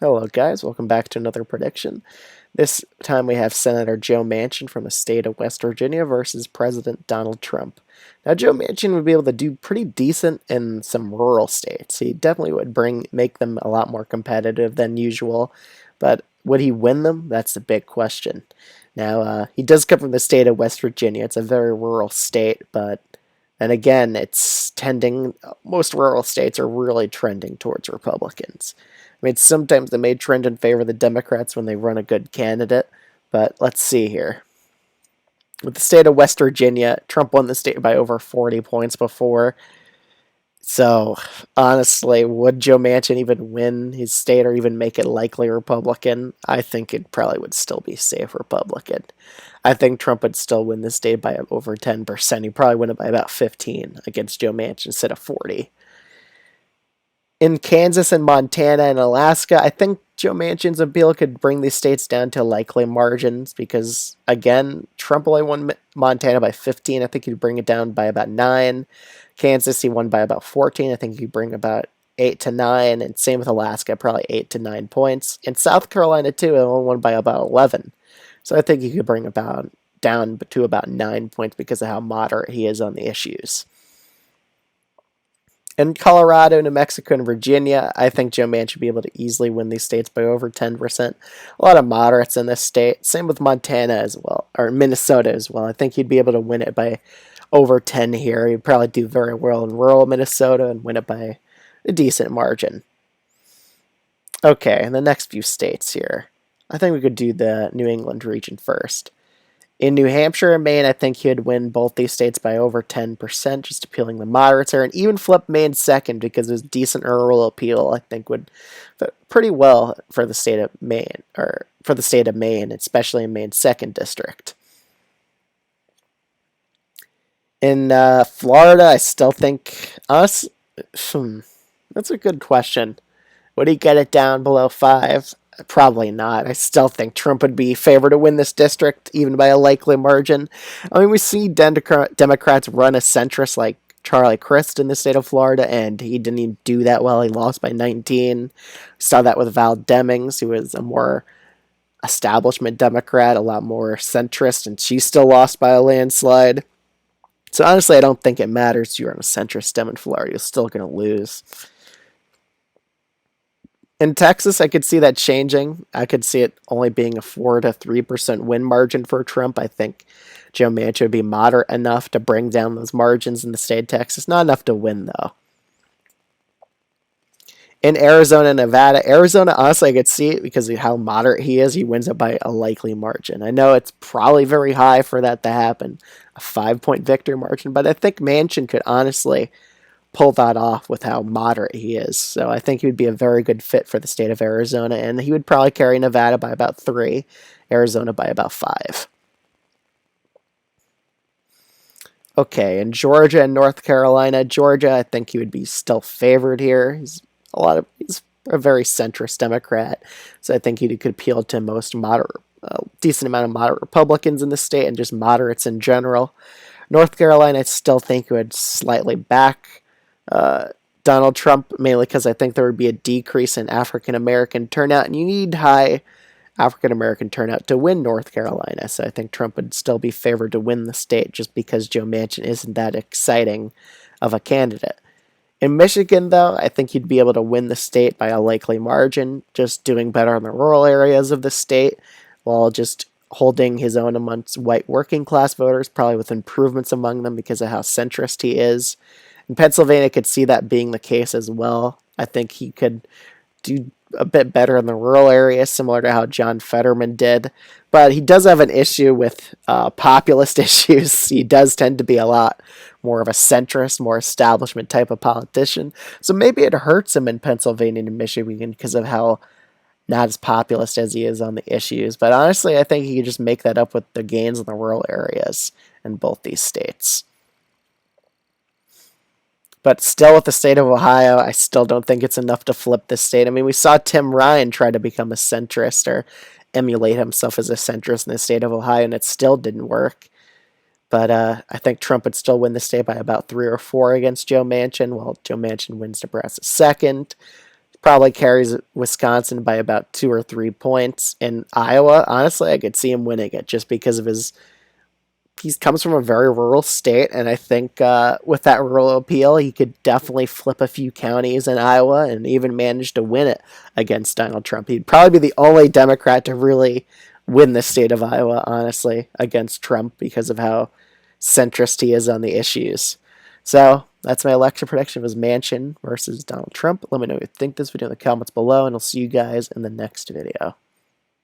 Hello, guys. Welcome back to another prediction. This time we have Senator Joe Manchin from the state of West Virginia versus President Donald Trump. Now, Joe Manchin would be able to do pretty decent in some rural states. He definitely would make them a lot more competitive than usual, but would he win them? That's the big question. Now, he does come from the state of West Virginia. It's a very rural state, but and again, it's tending, most rural states are really trending towards Republicans. I mean, sometimes they may trend in favor of the Democrats when they run a good candidate, but let's see here. With the state of West Virginia, Trump won the state by over 40 points before. So, honestly, would Joe Manchin even win his state or even make it likely Republican? I think it probably would still be safe Republican. I think Trump would still win the state by over 10%. He'd probably win it by about 15 against Joe Manchin instead of 40. In Kansas and Montana and Alaska, I think Joe Manchin's appeal could bring these states down to likely margins because, again, Trump only won Montana by 15. I think he'd bring it down by about 9. Kansas, he won by about 14. I think he'd bring about 8 to 9. And same with Alaska, probably 8 to 9 points. In South Carolina, too, he only won by about 11. So I think he could bring about down to about 9 points because of how moderate he is on the issues. In Colorado, New Mexico, and Virginia, I think Joe Manchin should be able to easily win these states by over 10%. A lot of moderates in this state. Same with Montana as well, or Minnesota as well. I think he'd be able to win it by over 10 here. He'd probably do very well in rural Minnesota and win it by a decent margin. Okay, and the next few states here. I think we could do the New England region first. In New Hampshire and Maine, I think he'd win both these states by over 10%, just appealing the moderates there, and even flip Maine second because his decent rural appeal, I think, would fit pretty well for the state of Maine, or for the state of Maine, especially in Maine's second district. In Florida, I still think us. That's a good question. Would he get it down below 5? Probably not. I still think Trump would be favored to win this district, even by a likely margin. I mean, we see Democrats run a centrist like Charlie Crist in the state of Florida, and he didn't even do that well. He lost by 19. We saw that with Val Demings, who was a more establishment Democrat, a lot more centrist, and she still lost by a landslide. So honestly, I don't think it matters. You're on a centrist Dem in Florida. You're still going to lose. In Texas, I could see that changing. I could see it only being a 4 to 3% win margin for Trump. I think Joe Manchin would be moderate enough to bring down those margins in the state of Texas. Not enough to win, though. In Arizona and Nevada, Arizona, honestly, I could see it because of how moderate he is. He wins it by a likely margin. I know it's probably very high for that to happen, a 5-point victory margin, but I think Manchin could honestly pull that off with how moderate he is. So I think he would be a very good fit for the state of Arizona, and he would probably carry Nevada by about 3, Arizona by about 5. Okay, in Georgia and North Carolina, Georgia, I think he would be still favored here. He's a very centrist Democrat, so I think he could appeal to most moderate, decent amount of moderate Republicans in the state and just moderates in general. North Carolina, I still think he would slightly back Donald Trump, mainly because I think there would be a decrease in African American turnout, and you need high African American turnout to win North Carolina. So I think Trump would still be favored to win the state just because Joe Manchin isn't that exciting of a candidate. In Michigan, though, I think he'd be able to win the state by a likely margin, just doing better in the rural areas of the state, while just holding his own amongst white working class voters, probably with improvements among them because of how centrist he is. In Pennsylvania, could see that being the case as well. I think he could do a bit better in the rural areas, similar to how John Fetterman did. But he does have an issue with populist issues. He does tend to be a lot more of a centrist, more establishment type of politician. So maybe it hurts him in Pennsylvania and Michigan because of how not as populist as he is on the issues. But honestly, I think he could just make that up with the gains in the rural areas in both these states. But still, with the state of Ohio, I still don't think it's enough to flip this state. I mean, we saw Tim Ryan try to become a centrist or emulate himself as a centrist in the state of Ohio, and it still didn't work. But I think Trump would still win the state by about 3 or 4 against Joe Manchin, while Joe Manchin wins Nebraska second. Probably carries Wisconsin by about 2 or 3 points. In Iowa, honestly, I could see him winning it just because of his. He comes from a very rural state, and I think with that rural appeal, he could definitely flip a few counties in Iowa and even manage to win it against Donald Trump. He'd probably be the only Democrat to really win the state of Iowa, honestly, against Trump because of how centrist he is on the issues. So that's my election prediction was Manchin versus Donald Trump. Let me know what you think of this video in the comments below, and I'll see you guys in the next video.